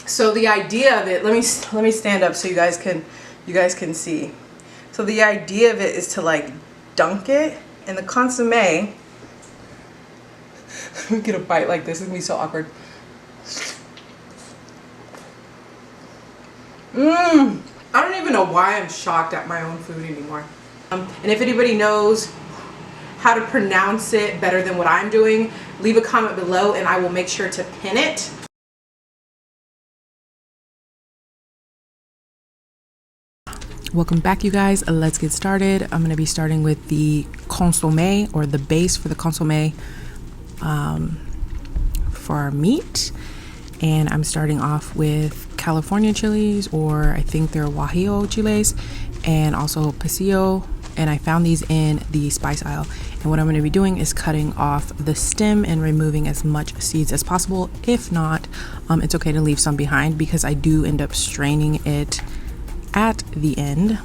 So the idea of it, let me stand up so you guys can see. So the idea of it is to like dunk it in the consomme. Let me get a bite like this. It's gonna be so awkward. I don't even know why I'm shocked at my own food anymore. And if anybody knows how to pronounce it better than what I'm doing, leave a comment below and I will make sure to pin it. Welcome back, you guys. Let's get started. I'm going to be starting with the consommé, or the base for the consommé for our meat. And I'm starting off with California chilies, or I think they're guajillo chiles, and also pisillo. And I found these in the spice aisle. And what I'm going to be doing is cutting off the stem and removing as much seeds as possible. If not, it's okay to leave some behind, because I do end up straining it at the end.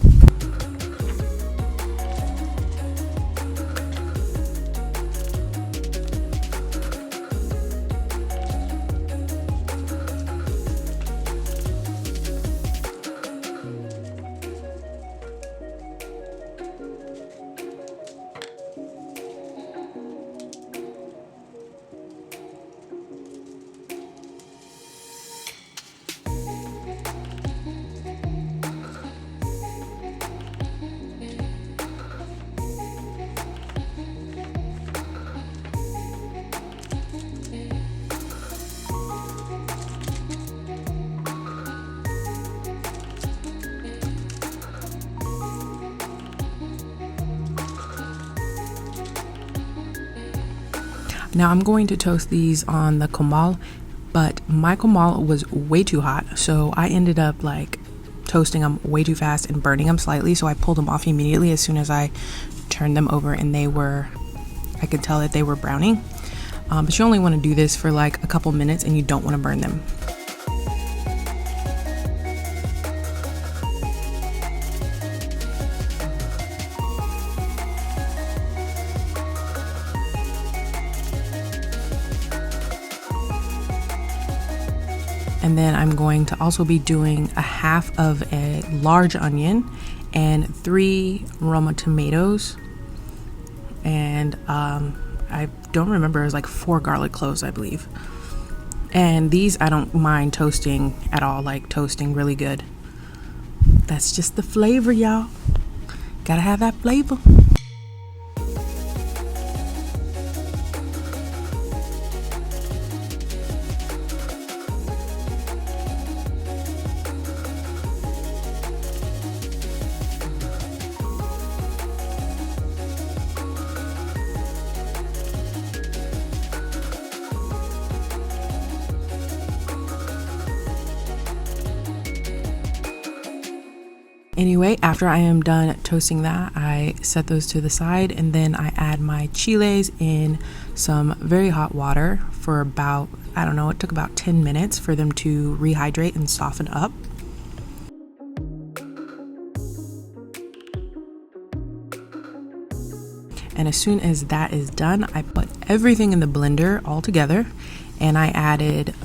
Now I'm going to toast these on the comal, but my comal was way too hot, so I ended up like toasting them way too fast and burning them slightly, so I pulled them off immediately as soon as I turned them over, and I could tell that they were browning. But you only want to do this for like a couple minutes and you don't want to burn them. And then I'm going to also be doing a half of a large onion and 3 roma tomatoes. And I don't remember, it was like 4 garlic cloves, I believe. And these I don't mind toasting at all, like toasting really good. That's just the flavor, y'all. Gotta have that flavor. Anyway, after I am done toasting that, I set those to the side, and then I add my chiles in some very hot water for about, I don't know, it took about 10 minutes for them to rehydrate and soften up. And as soon as that is done, I put everything in the blender all together, and I added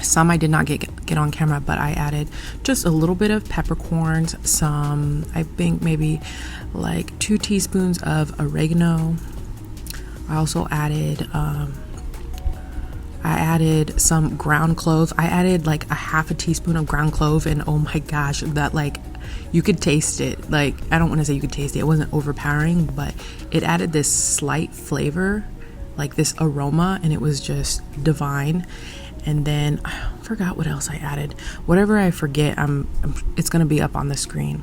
some I did not get on camera, but I added just a little bit of peppercorns, some, I think maybe like 2 teaspoons of oregano. I also added some ground cloves. I added like a half a teaspoon of ground clove, and oh my gosh, that, like, you could taste it. Like, I don't want to say you could taste it, it wasn't overpowering, but it added this slight flavor, like this aroma, and it was just divine. And then I forgot what else I added. Whatever I forget, it's gonna be up on the screen.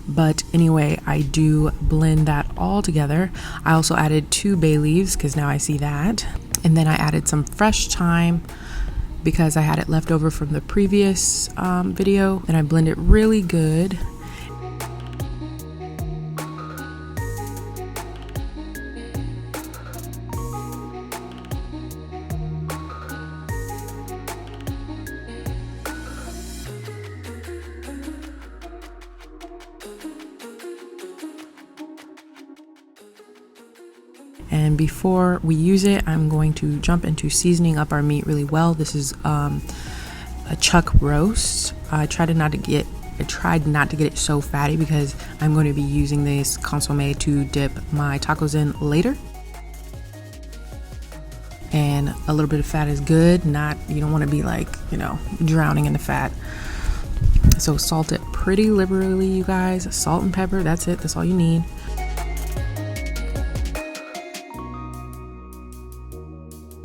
But anyway, I do blend that all together. I also added 2 bay leaves, because now I see that. And then I added some fresh thyme because I had it left over from the previous video. And I blend it really good. And before we use it, I'm going to jump into seasoning up our meat really well. This is a chuck roast. I tried not to get it so fatty because I'm going to be using this consommé to dip my tacos in later. And a little bit of fat is good. You don't want to be like, drowning in the fat. So salt it pretty liberally, you guys. Salt and pepper, that's it. That's all you need.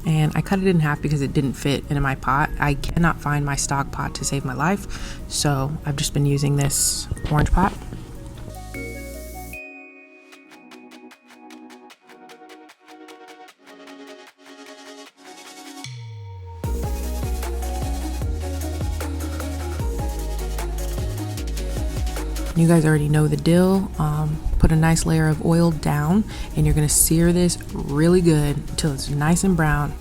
And I cut it in half because it didn't fit into my pot. I cannot find my stock pot to save my life, so I've just been using this orange pot. You guys already know the deal. Put a nice layer of oil down, and you're gonna sear this really good until it's nice and brown.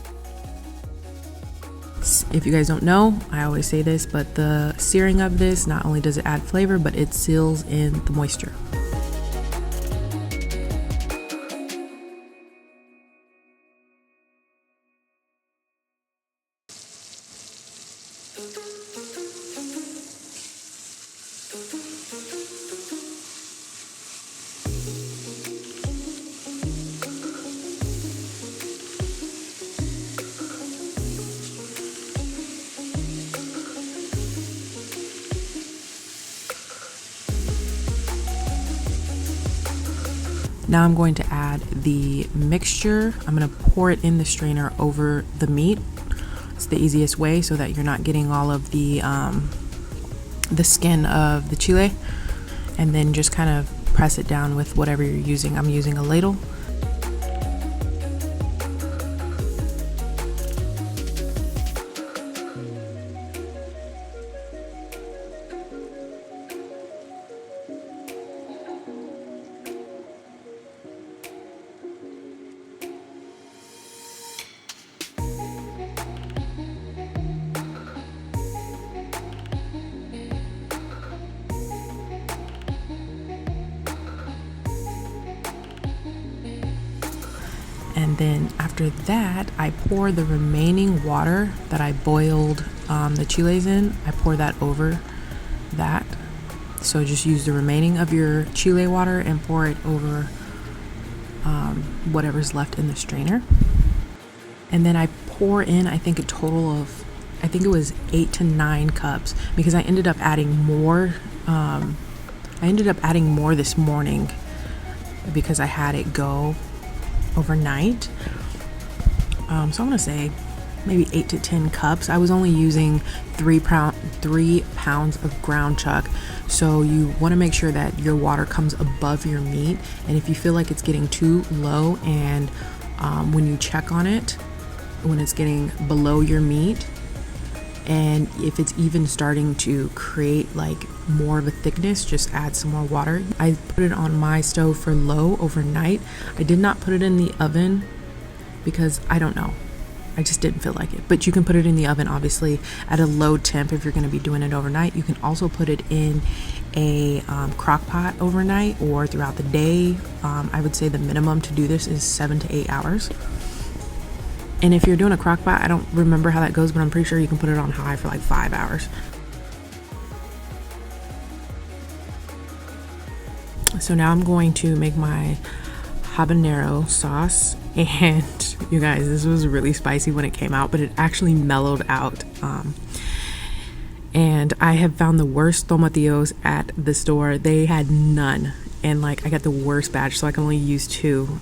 If you guys don't know, I always say this, but the searing of this, not only does it add flavor, but it seals in the moisture. Now I'm going to add the mixture. I'm going to pour it in the strainer over the meat. It's the easiest way so that you're not getting all of the skin of the chile. And then just kind of press it down with whatever you're using. I'm using a ladle. And then after that, I pour the remaining water that I boiled the chiles in. I pour that over that. So just use the remaining of your chile water and pour it over whatever's left in the strainer. And then I pour in, I think, a total of, I think it was 8 to 9 cups, because I ended up adding more. I ended up adding more this morning because I had it go overnight. So I'm gonna say maybe 8 to 10 cups. I was only using 3 pounds of ground chuck, so you want to make sure that your water comes above your meat. And if you feel like it's getting too low, and when you check on it, when it's getting below your meat, and if it's even starting to create like more of a thickness, just add some more water. I put it on my stove for low overnight. I did not put it in the oven because I don't know, I just didn't feel like it. But you can put it in the oven, obviously, at a low temp if you're going to be doing it overnight. You can also put it in a crock pot overnight or throughout the day. I would say the minimum to do this is 7 to 8 hours. And if you're doing a crock pot, I don't remember how that goes, but I'm pretty sure you can put it on high for like 5 hours. So now I'm going to make my habanero sauce. And you guys, this was really spicy when it came out, but it actually mellowed out. And I have found the worst tomatillos at the store. They had none. And like, I got the worst batch, so I can only use 2.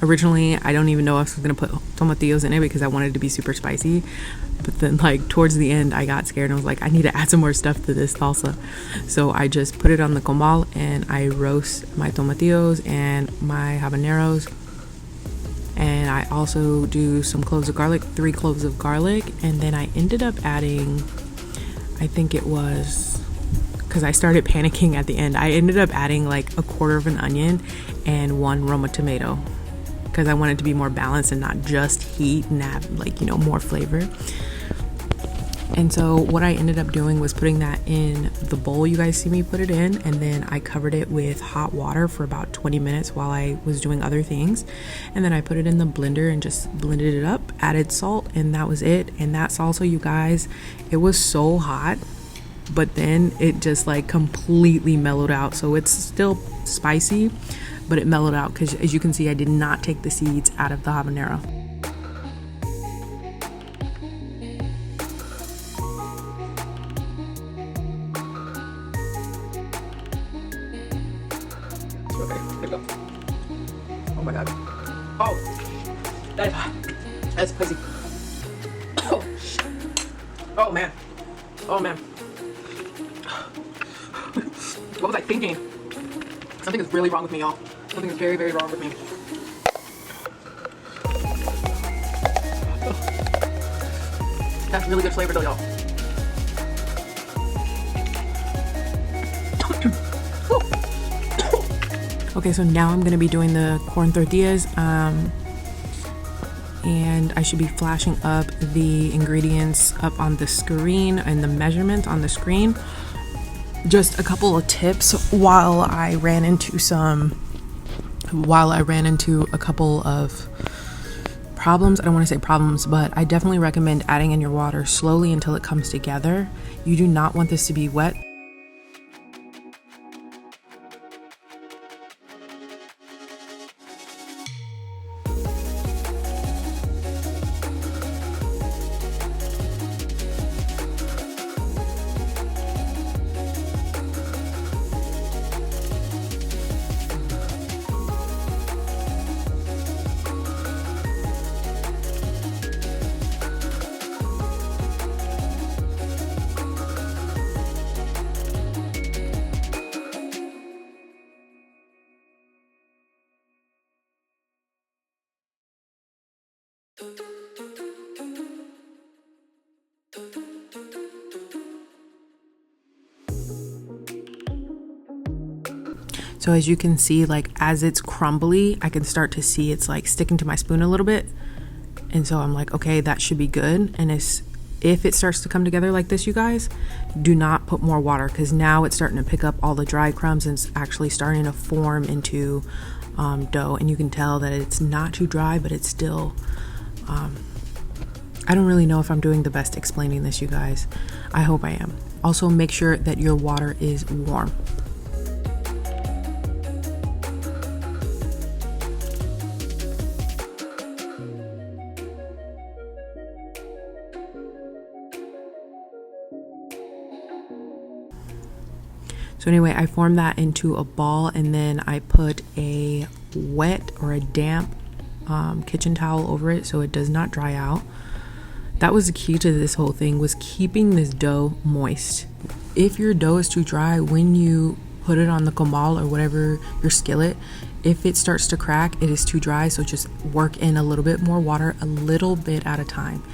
Originally, I don't even know if I was gonna put tomatillos in it because I wanted it to be super spicy. But then like towards the end, I got scared and I was like, I need to add some more stuff to this salsa. So I just put it on the comal and I roast my tomatillos and my habaneros. And I also do some cloves of garlic, 3 cloves of garlic. And then I ended up adding, I think it was, because I started panicking at the end, I ended up adding like 1/4 of an onion and 1 Roma tomato, because I wanted it to be more balanced and not just heat and have like, more flavor. And so what I ended up doing was putting that in the bowl you guys see me put it in, and then I covered it with hot water for about 20 minutes while I was doing other things. And then I put it in the blender and just blended it up, added salt, and that was it. And that salsa, you guys, it was so hot, but then it just like completely mellowed out. So it's still spicy, but it mellowed out because, as you can see, I did not take the seeds out of the habanero. Okay, there we go. Oh my god. Oh, that is hot. That's crazy. Oh, shit. Oh man. Oh man. What was I thinking? Something is really wrong with me, y'all. Something is very, very wrong with me. That's really good flavor though, y'all. Okay, so now I'm gonna be doing the corn tortillas, and I should be flashing up the ingredients up on the screen and the measurement on the screen. Just a couple of tips while I ran into a couple of problems. I don't want to say problems, but I definitely recommend adding in your water slowly until it comes together. You do not want this to be wet. So as you can see, like as it's crumbly, I can start to see it's like sticking to my spoon a little bit. And so I'm like, okay, that should be good. And if it starts to come together like this, you guys, do not put more water, because now it's starting to pick up all the dry crumbs and it's actually starting to form into dough. And you can tell that it's not too dry, but it's still, I don't really know if I'm doing the best explaining this, you guys. I hope I am. Also, make sure that your water is warm. So anyway, I formed that into a ball, and then I put a wet or a damp kitchen towel over it so it does not dry out. That was the key to this whole thing, was keeping this dough moist. If your dough is too dry, when you put it on the comal or whatever, your skillet, if it starts to crack, it is too dry. So just work in a little bit more water, a little bit at a time.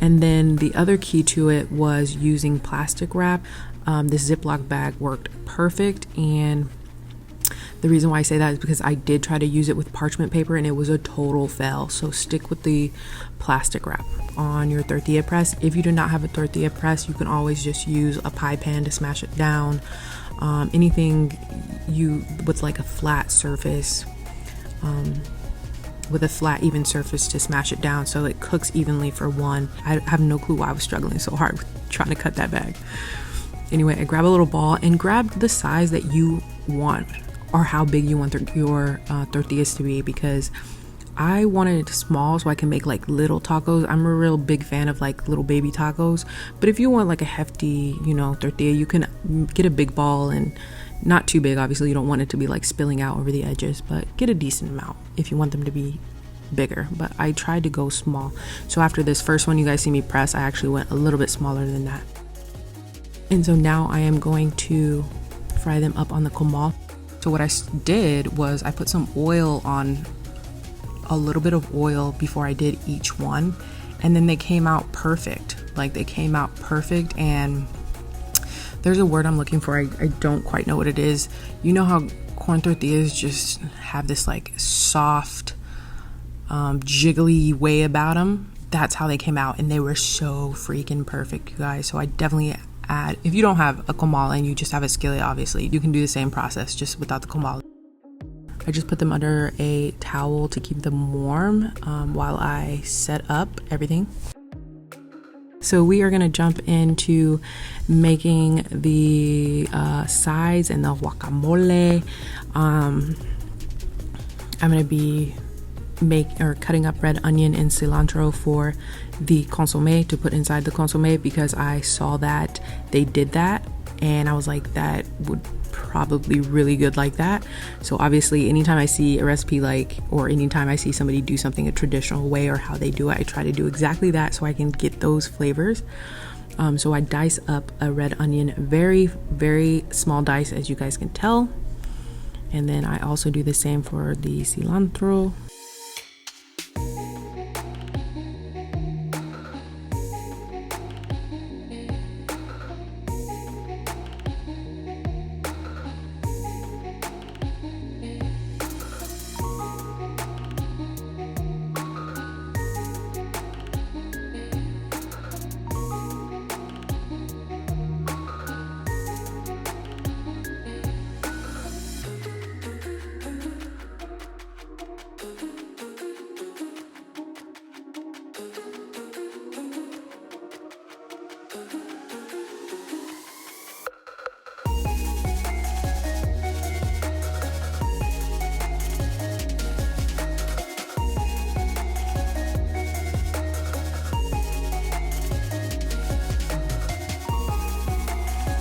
And then the other key to it was using plastic wrap. This Ziploc bag worked perfect, and the reason why I say that is because I did try to use it with parchment paper and it was a total fail. So stick with the plastic wrap on your tortilla press. If you do not have a tortilla press, you can always just use a pie pan to smash it down. Anything with like a flat surface, with a flat even surface to smash it down so it cooks evenly for one. I have no clue why I was struggling so hard with trying to cut that bag. Anyway, I grab a little ball and grab the size that you want or how big you want your tortillas to be, because I wanted it small so I can make like little tacos. I'm a real big fan of like little baby tacos, but if you want like a hefty, tortilla, you can get a big ball, and not too big. Obviously you don't want it to be like spilling out over the edges, but get a decent amount if you want them to be bigger. But I tried to go small. So after this first one you guys see me press, I actually went a little bit smaller than that. And so now I am going to fry them up on the comal. So what I did was I put some oil on, a little bit of oil before I did each one, and then they came out perfect. Like they came out perfect. And there's a word I'm looking for. I don't quite know what it is. You know how corn tortillas just have this like soft jiggly way about them. That's how they came out, and they were so freaking perfect, you guys. So I definitely add, if you don't have a comal and you just have a skillet, obviously you can do the same process just without the comal. I just put them under a towel to keep them warm while I set up everything. So we are going to jump into making the sides and the guacamole. I'm going to be cutting up red onion and cilantro for the consommé to put inside the consommé, because I saw that they did that and I was like, that would probably really good like that. So obviously anytime I see a recipe or anytime I see somebody do something a traditional way or how they do it, I try to do exactly that so I can get those flavors. So I dice up a red onion, very, very small dice, as you guys can tell. And then I also do the same for the cilantro.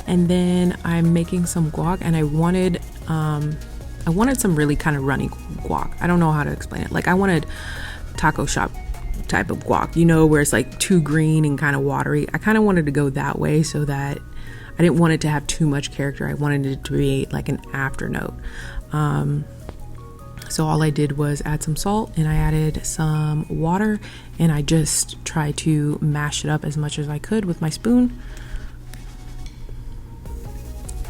And then I'm making some guac, and I wanted some really kind of runny guac. I don't know how to explain it. Like, I wanted taco shop type of guac, you know, where it's like too green and kind of watery. I kind of wanted to go that way so that I didn't want it to have too much character. I wanted it to be like an afternote. So all I did was add some salt, and I added some water, and I just tried to mash it up as much as I could with my spoon.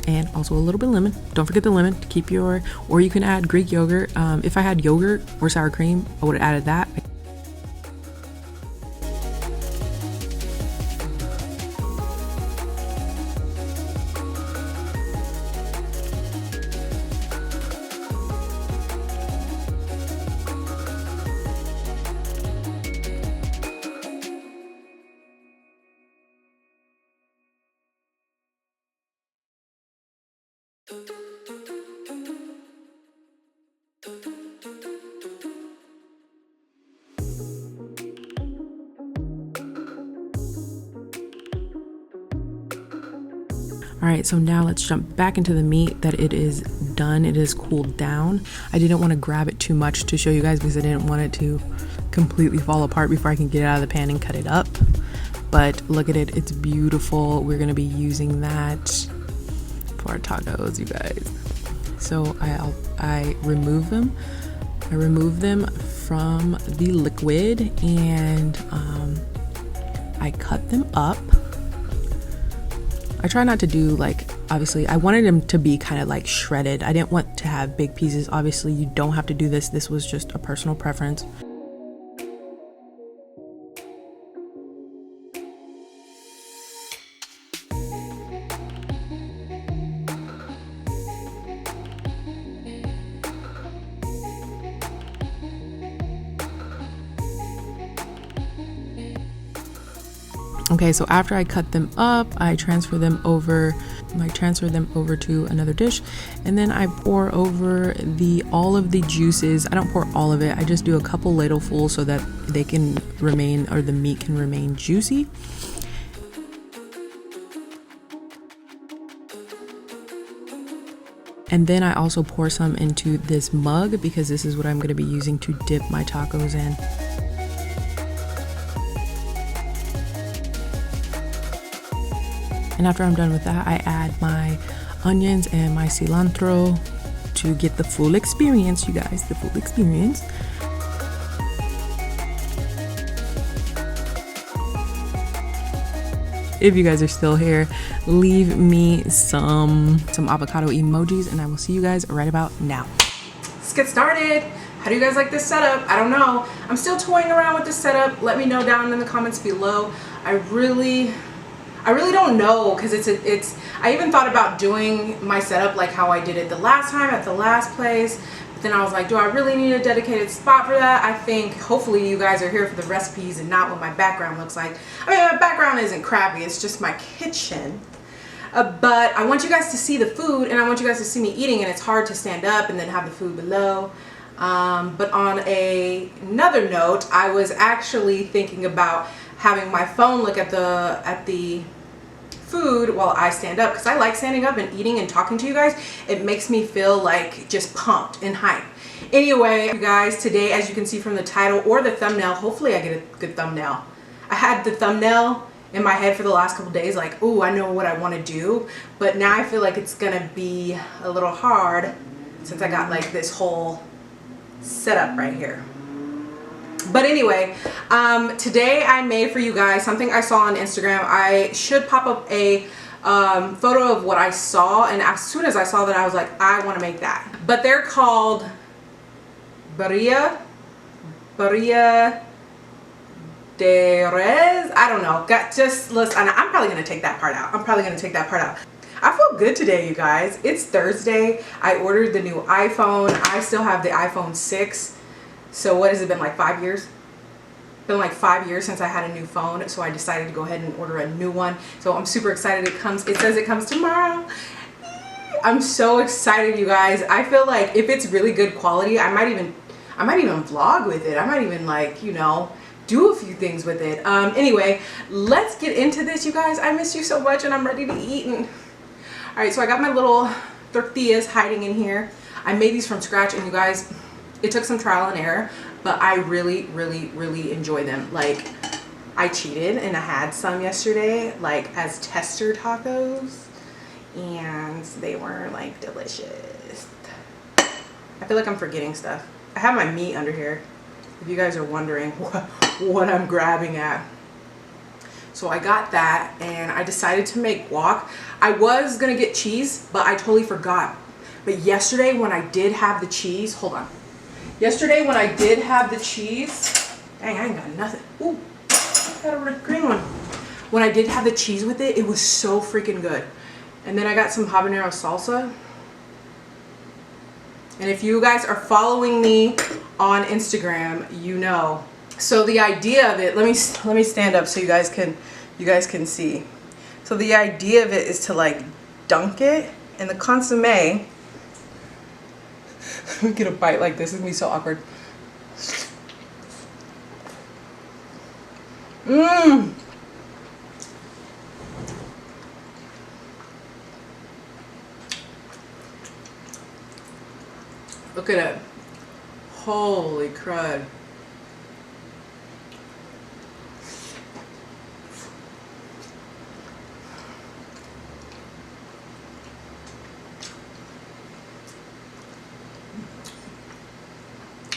And also a little bit of lemon. Don't forget the lemon to keep your, or you can add Greek yogurt. If I had yogurt or sour cream, I would have added that. All right, so now let's jump back into the meat that it is done. It is cooled down. I didn't want to grab it too much to show you guys because I didn't want it to completely fall apart before I can get it out of the pan and cut it up. But look at it, it's beautiful. We're gonna be using that for our tacos, you guys. So I remove them. I remove them from the liquid, and I cut them up. I try not to do, like, obviously I wanted them to be kind of like shredded. I didn't want to have big pieces. Obviously you don't have to do this. This was just a personal preference. Okay, so after I cut them up, I transfer them over to another dish, and then I pour over all of the juices. I don't pour all of it. I just do a couple ladlefuls so that they can remain, or the meat can remain juicy. And then I also pour some into this mug because this is what I'm going to be using to dip my tacos in. And after I'm done with that, I add my onions and my cilantro to get the full experience, you guys, the full experience. If you guys are still here, leave me some avocado emojis, and I will see you guys right about now. Let's get started. How do you guys like this setup? I don't know. I'm still toying around with this setup. Let me know down in the comments below. I really don't know, because I even thought about doing my setup like how I did it the last time at the last place. But then I was like, do I really need a dedicated spot for that? I think hopefully you guys are here for the recipes and not what my background looks like. I mean, my background isn't crappy, it's just my kitchen. But I want you guys to see the food, and I want you guys to see me eating, and it's hard to stand up and then have the food below. But on another note, I was actually thinking about having my phone look at the food while I stand up, because I like standing up and eating and talking to you guys. It makes me feel like just pumped and hyped. Anyway, you guys, today, as you can see from the title or the thumbnail, hopefully I get a good thumbnail. I had the thumbnail in my head for the last couple days, like, ooh, I know what I want to do, but now I feel like it's gonna be a little hard since I got like this whole setup right here. But anyway, today I made for you guys something I saw on Instagram. I should pop up a photo of what I saw, and as soon as I saw that, I was like, I want to make that. But they're called Birria de res. I don't know. Just listen. I'm probably gonna take that part out. I feel good today, you guys. It's Thursday. I ordered the new iPhone. I still have the iPhone 6. So what has it been, like 5 years? Been like 5 years since I had a new phone, so I decided to go ahead and order a new one. So I'm super excited. It says it comes tomorrow. I'm so excited, you guys. I feel like if it's really good quality, I might even vlog with it. I might even, like, you know, do a few things with it. Anyway, let's get into this, you guys. I miss you so much, and I'm ready to eat. And all right, so I got my little tortillas hiding in here. I made these from scratch, and you guys, it took some trial and error, but I really enjoy them. Like, I cheated and I had some yesterday, like as tester tacos, and they were like delicious. I feel like I'm forgetting stuff. I have my meat under here, if you guys are wondering what I'm grabbing at. So I got that, and I decided to make guac. I was gonna get cheese, but I totally forgot. But yesterday when I did have the cheese, hold on. Yesterday when I did have the cheese, dang, I ain't got nothing. Ooh, I got a green one. When I did have the cheese with it, it was so freaking good. And then I got some Habanero salsa. And if you guys are following me on Instagram, you know. So the idea of it, let me stand up so you guys can see. So the idea of it is to like dunk it in the consommé. Let me get a bite like this. It's gonna be so awkward. Mmm. Look at it. Holy crud.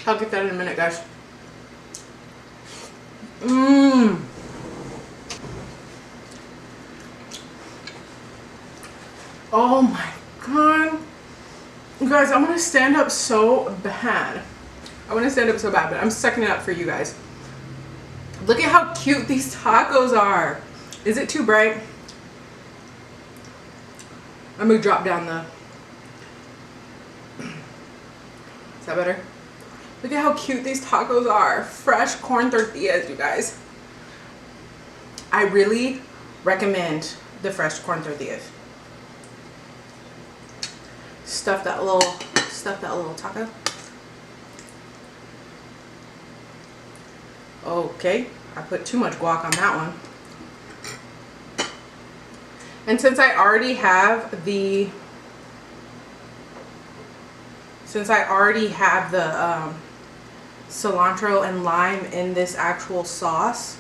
I'll get that in a minute, guys. Mmm. Oh my god. You guys, I want to stand up so bad. I want to stand up so bad, but I'm sucking it up for you guys. Look at how cute these tacos are. Is it too bright? I'm going to drop down the... Is that better? Look at how cute these tacos are. Fresh corn tortillas, you guys. I really recommend the fresh corn tortillas. Stuff that little taco. Okay, I put too much guac on that one. And since I already have the cilantro and lime in this actual sauce,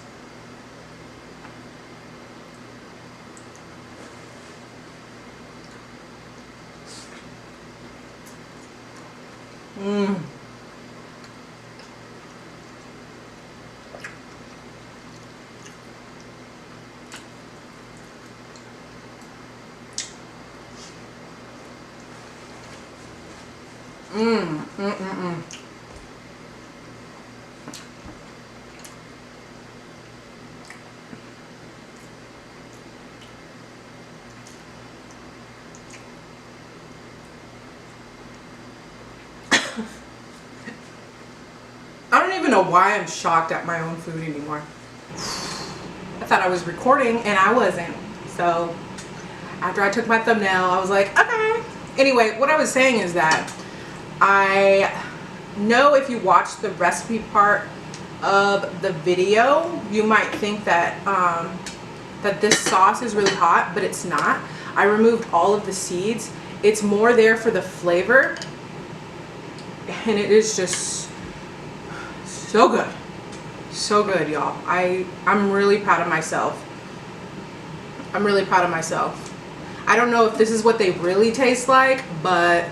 know why I'm shocked at my own food anymore. I thought I was recording and I wasn't. So after I took my thumbnail, I was like, okay. Anyway, what I was saying is that I know if you watch the recipe part of the video, you might think that that this sauce is really hot, but it's not. I removed all of the seeds. It's more there for the flavor, and it is just so good. So good, y'all. I'm really proud of myself. I'm really proud of myself. I don't know if this is what they really taste like, but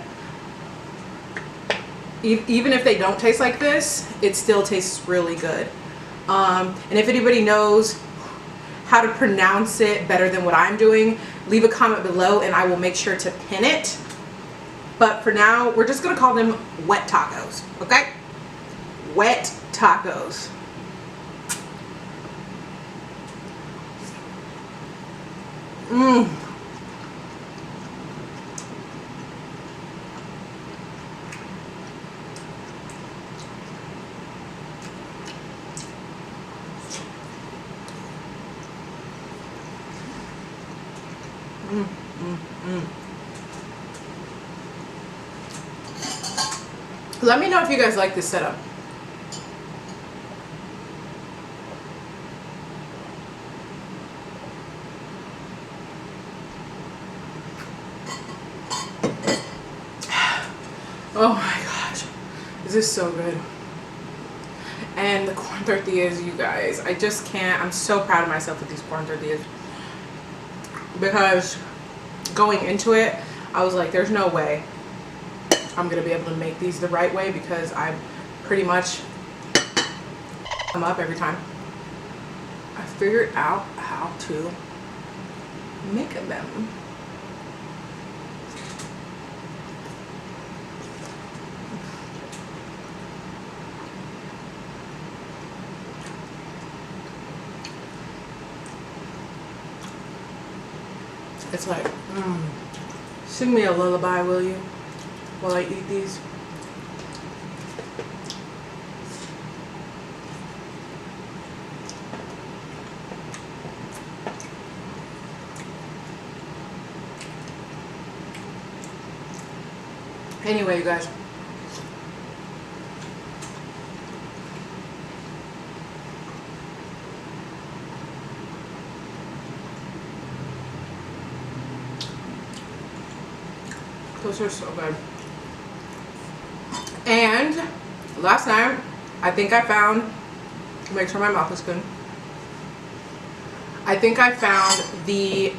even if they don't taste like this, it still tastes really good. And if anybody knows how to pronounce it better than what I'm doing, leave a comment below and I will make sure to pin it. But for now, we're just gonna call them wet tacos, okay? Wet tacos. Mmm. Let me know if you guys like this setup. Oh my gosh, this is so good. And the corn tortillas, you guys, I just can't. I'm so proud of myself with these corn tortillas, because going into it, I was like, there's no way I'm gonna be able to make these the right way, because I pretty much them up every time. I figured out how to make them. It's like, sing me a lullaby, will you, while I eat these? Anyway, you guys, those are so good. And last night, I think I found, make sure my mouth is good. I think I found the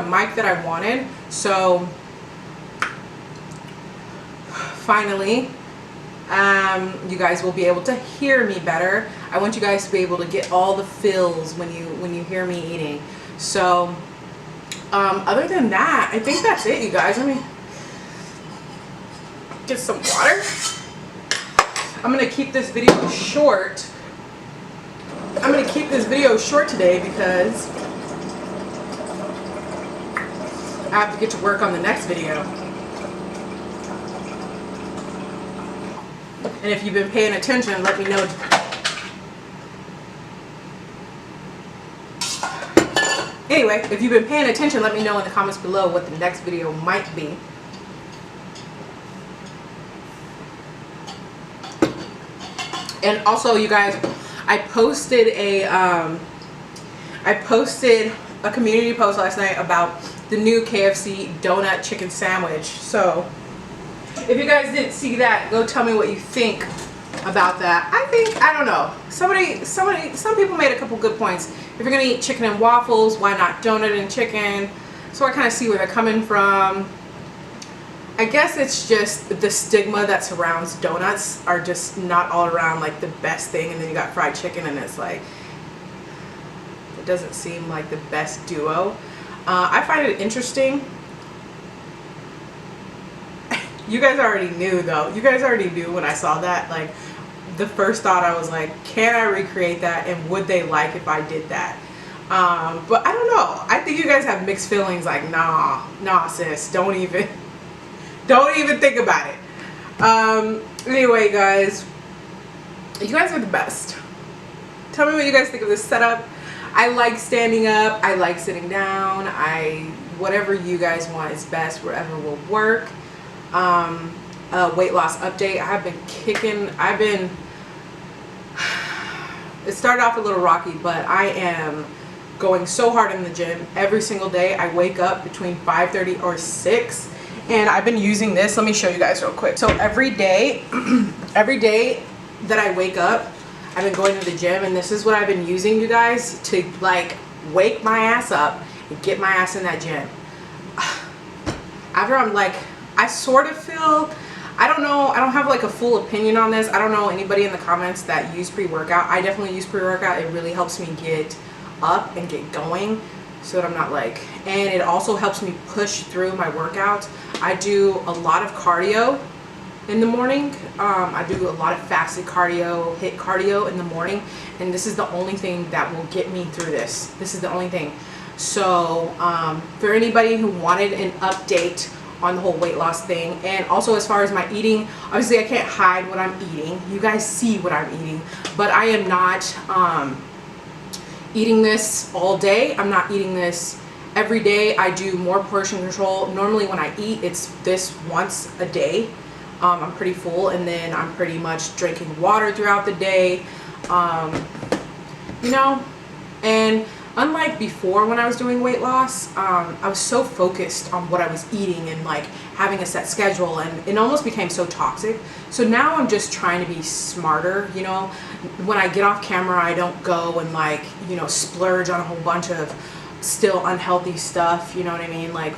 mic that I wanted. So finally, you guys will be able to hear me better. I want you guys to be able to get all the fills when you hear me eating. So other than that, I think that's it, you guys. Let me get some water. I'm gonna keep this video short. I'm gonna keep this video short today because I have to get to work on the next video. And if you've been paying attention, let me know. Anyway, if you've been paying attention, let me know in the comments below what the next video might be. And also, you guys, I posted a community post last night about the new KFC donut chicken sandwich. So if you guys didn't see that, go tell me what you think about that. I don't know. Some people made a couple good points. If you're gonna eat chicken and waffles, why not donut and chicken? So I kind of see where they're coming from. I guess it's just the stigma that surrounds donuts are just not all around like the best thing, and then you got fried chicken and it's like, it doesn't seem like the best duo. I find it interesting. You guys already knew though. You guys already knew when I saw that. Like, the first thought I was like, can I recreate that, and would they like if I did that? But I don't know. I think you guys have mixed feelings. Like, nah sis, don't even think about it. Anyway, guys, You guys are the best. Tell me what you guys think of this setup. I like standing up, I like sitting down, whatever you guys want is best, wherever will work. Weight loss update. It started off a little rocky, but I am going so hard in the gym every single day. I wake up between 5:30 or 6, and I've been using this. Let me show you guys real quick. So every day every day that I wake up, I've been going to the gym, and this is what I've been using, you guys, to like wake my ass up and get my ass in that gym. After I'm like, I sort of feel, I don't know, I don't have like a full opinion on this. I don't know anybody in the comments that use pre-workout. I definitely use pre-workout. It really helps me get up and get going so that I'm not like, and it also helps me push through my workouts. I do a lot of cardio in the morning. I do a lot of fasted cardio, HIIT cardio in the morning, and this is the only thing that will get me through this. This is the only thing. So for anybody who wanted an update on the whole weight loss thing, and also as far as my eating, obviously I can't hide what I'm eating. You guys see what I'm eating, but I am not eating this all day. I'm not eating this every day. I do more portion control. Normally when I eat, it's this once a day. I'm pretty full, and then I'm pretty much drinking water throughout the day, you know. And unlike before when I was doing weight loss, I was so focused on what I was eating and like having a set schedule, and it almost became so toxic. So now I'm just trying to be smarter, you know. When I get off camera, I don't go and like, you know, splurge on a whole bunch of still unhealthy stuff, you know what I mean? Like,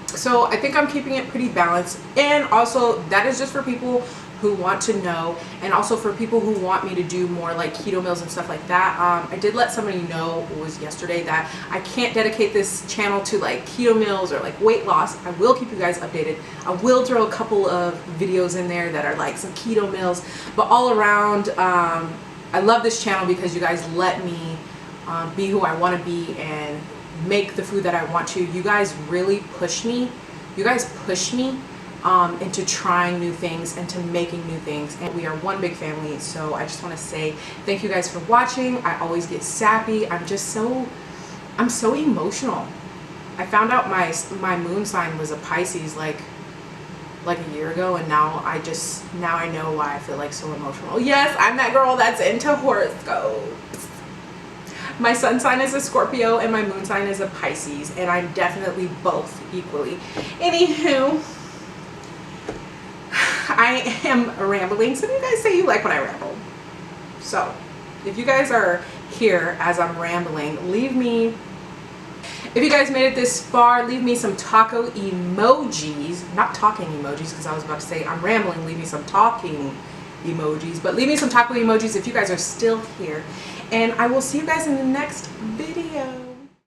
so I think I'm keeping it pretty balanced. And also that is just for people who want to know, and also for people who want me to do more like keto meals and stuff like that. I did let somebody know, it was yesterday, that I can't dedicate this channel to like keto meals or like weight loss. I will keep you guys updated. I will throw a couple of videos in there that are like some keto meals, but all around, I love this channel because you guys let me be who I want to be and make the food that I want to. You guys really push me. You guys push me into trying new things and to making new things, and we are one big family. So I just want to say thank you guys for watching. I always get sappy. I'm so emotional. I found out my moon sign was a Pisces like a year ago, and now I know why I feel like so emotional. Yes, I'm that girl that's into horoscopes. My sun sign is a Scorpio and my moon sign is a Pisces, and I'm definitely both equally. Anywho, I am rambling. Some of you guys say you like when I ramble. So if you guys are here as I'm rambling, if you guys made it this far, leave me some taco emojis. Not talking emojis, because I was about to say I'm rambling. Leave me some talking emojis. But leave me some taco emojis if you guys are still here. And I will see you guys in the next video.